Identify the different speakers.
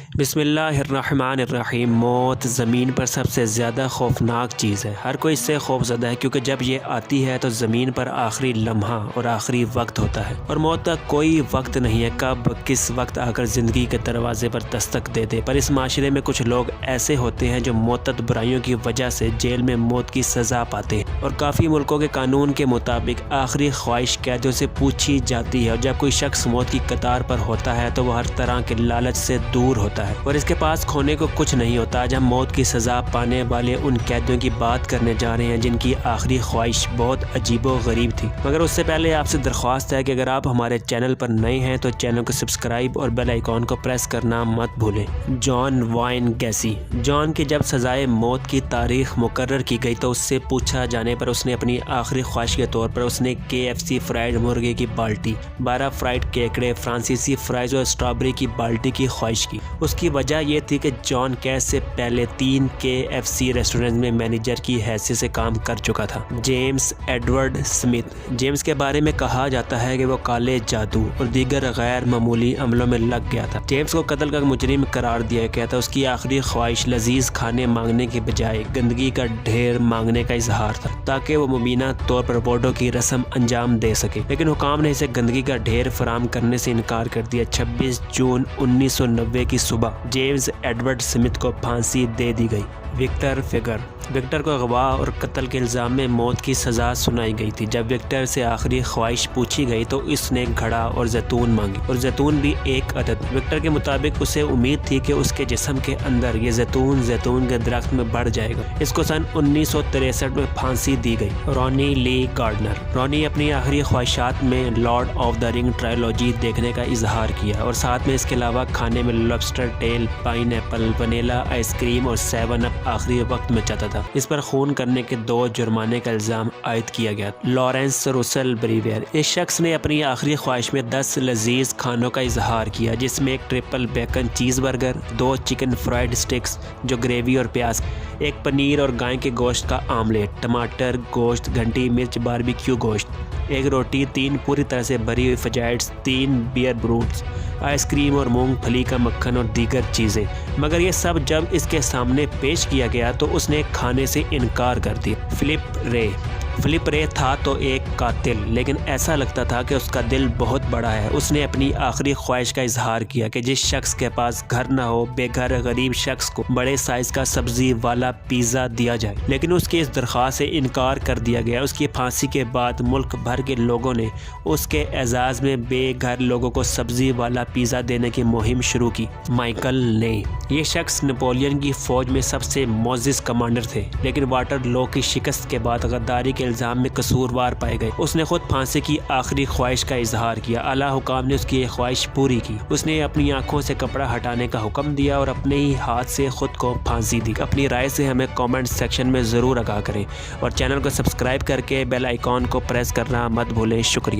Speaker 1: بسم اللہ الرحمن الرحیم۔ موت زمین پر سب سے زیادہ خوفناک چیز ہے۔ ہر کوئی اس سے خوف زدہ ہے کیونکہ جب یہ آتی ہے تو زمین پر آخری لمحہ اور آخری وقت ہوتا ہے، اور موت کا کوئی وقت نہیں ہے کب کس وقت آ کر زندگی کے دروازے پر دستک دے دے۔ پر اس معاشرے میں کچھ لوگ ایسے ہوتے ہیں جو معتاد برائیوں کی وجہ سے جیل میں موت کی سزا پاتے ہیں، اور کافی ملکوں کے قانون کے مطابق آخری خواہش قیدیوں سے پوچھی جاتی ہے، اور جب کوئی شخص موت کی قطار پر ہوتا ہے تو وہ ہر طرح کے لالچ سے دور ہوتا ہے اور اس کے پاس کھونے کو کچھ نہیں ہوتا۔ آج ہم موت کی سزا پانے والے ان قیدیوں کی بات کرنے جا رہے ہیں جن کی آخری خواہش بہت عجیب و غریب تھی، مگر اس سے پہلے آپ سے درخواست ہے کہ اگر آپ ہمارے چینل پر نئے ہیں تو چینل کو سبسکرائب اور بیل آئیکن کو پریس کرنا مت بھولیں۔ جان وائن گیسی۔ جان کی جب سزائے موت کی تاریخ مقرر کی گئی تو اس سے پوچھا جانے پر اس نے اپنی آخری خواہش کے طور پر اس نے KFC فرائیڈ مرغے کی بالٹی، 12 فرائیڈ کیکڑے، فرانسیسی فرائز اور اسٹرابری کی بالٹی کی خواہش کی۔ اس کی وجہ یہ تھی کہ جان قید سے پہلے 3 KFC ریسٹورنٹ میں مینیجر کی حیثیت سے کام کر چکا تھا۔ James Edward Smith. جیمز کے بارے میں کہا جاتا ہے کہ وہ کالے جادو اور دیگر غیر معمولی عملوں میں لگ گیا تھا۔ جیمز کو قتل کا مجرم قرار دیا گیا تھا۔ اس کی آخری خواہش لذیذ کھانے مانگنے کے بجائے گندگی کا ڈھیر مانگنے کا اظہار تھا تاکہ وہ مبینہ طور پر ووڈو کی رسم انجام دے سکے، لیکن حکام نے اسے گندگی کا ڈھیر فراہم کرنے سے انکار کر دیا۔ 26 جون 1990 کی صبح جیمز ایڈورڈ سمتھ کو پھانسی دے دی گئی۔ Victor figure. وکٹر کو اغوا اور قتل کے الزام میں موت کی سزا سنائی گئی تھی۔ جب وکٹر سے آخری خواہش پوچھی گئی تو اس نے گھڑا اور زیتون مانگی، اور زیتون بھی ایک عدد۔ وکٹر کے مطابق اسے امید تھی کہ اس کے جسم کے اندر یہ زیتون کے درخت میں بڑھ جائے گا۔ اس کو سن 1963 میں پھانسی دی گئی۔ رونی لی گارڈنر۔ رونی اپنی آخری خواہشات میں لارڈ آف دا رنگ ٹرائلوجی دیکھنے کا اظہار کیا، اور ساتھ میں اس کے علاوہ کھانے میں lobster tail, pineapple, vanilla ice cream اور 7 اپ آخری وقت میں چاہتا تھا۔ اس پر خون کرنے کے 2 جرمانے کا الزام عائد کیا گیا۔ لارنس رسل بریویر۔ اس شخص نے اپنی آخری خواہش میں 10 لذیذ کھانوں کا اظہار کیا، جس میں ایک ٹرپل بیکن چیز برگر، 2 چکن فرائیڈ سٹکس جو گریوی اور پیاز، 1 پنیر اور گائے کے گوشت کا آملیٹ، ٹماٹر گوشت، گھنٹی مرچ باربیکیو گوشت، 1 روٹی، 3 پوری طرح سے بھری ہوئی فجائٹس، 3 بیئر بروٹس، آئس کریم اور مونگ پھلی کا مکھن اور دیگر چیزیں۔ مگر یہ سب جب اس کے سامنے پیش کیا گیا تو اس نے کھانے سے انکار کر دیا۔ فلپ رے۔ فلپ رے تھا تو ایک قاتل، لیکن ایسا لگتا تھا کہ اس کا دل بہت بڑا ہے۔ اس نے اپنی آخری خواہش کا اظہار کیا کہ جس شخص کے پاس گھر نہ ہو، بے گھر غریب شخص کو بڑے سائز کا سبزی والا پیزا دیا جائے، لیکن اس کی اس درخواست سے انکار کر دیا گیا۔ اس کی پھانسی کے بعد ملک بھر کے لوگوں نے اس کے اعزاز میں بے گھر لوگوں کو سبزی والا پیزا دینے کی مہم شروع کی۔ مائیکل نے۔ یہ شخص نپولین کی فوج میں سب سے معزز کمانڈر تھے، لیکن واٹر لو کی شکست کے بعد غداری کے الزام میں قصوروار پائے گئے۔ اس نے خود پھانسی کی آخری خواہش کا اظہار کیا۔ اعلیٰ حکام نے اس کی یہ خواہش پوری کی۔ اس نے اپنی آنکھوں سے کپڑا ہٹانے کا حکم دیا اور اپنے ہی ہاتھ سے خود کو پھانسی دی۔ اپنی رائے سے ہمیں کامنٹ سیکشن میں ضرور آگاہ کریں، اور چینل کو سبسکرائب کر کے بیل آئیکن کو پریس کرنا مت بھولیں۔ شکریہ۔